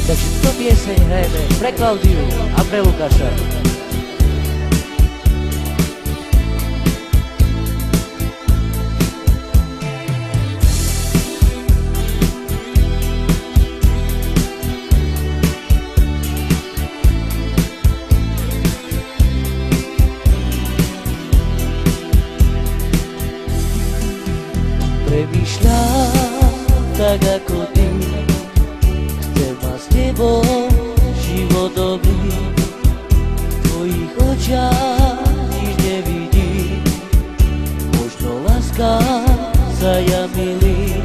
Takže túto pieseň hrajeme pre Klaudiu a pre Lukáša. Premýšľam tak ako ty, chcem mať s tebou život dobrý. V tvojich očiach nič nevidím, možno láska sa ja milím.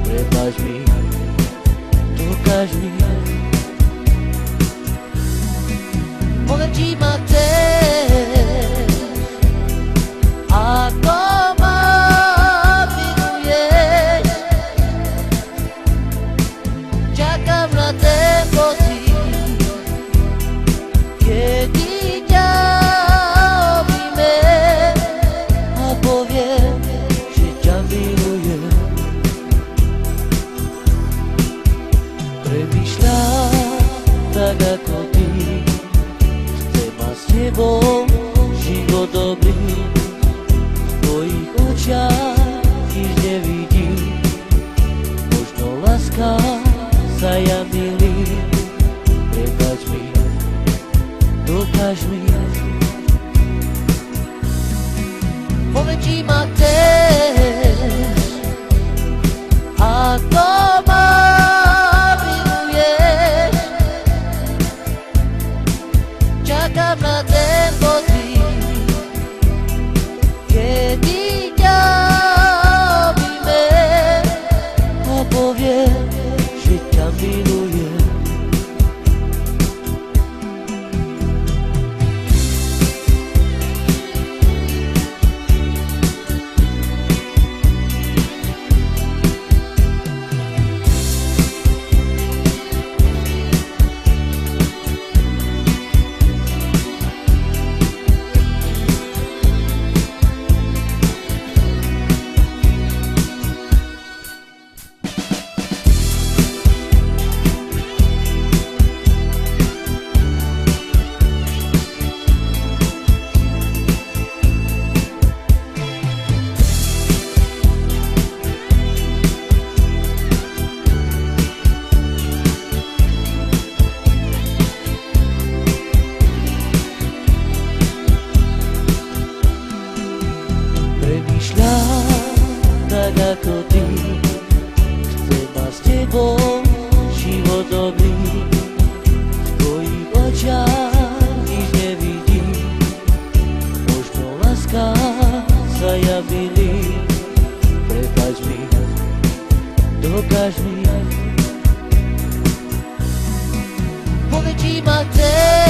Prepáč mi, dokáž mi, poviem ti ma chceš, ako tak ako ty, chcem mať s tebou život dobrý. V tvojich očiach nič nevidím, možno láska sa ja milím. Prepáč mi, dokáž mi, poviem ti ma chceš, ako ma čakám na ten pocit, kedy ťa objímem a poviem, že ťa milujem. Premýšľam tak ako ty, chcem mať s tebou život dobrý. V tvojich očiach nič nevidím, možno láska sa ja milím. Prepáč mi, dokáž mi, poviem ti ma chceš.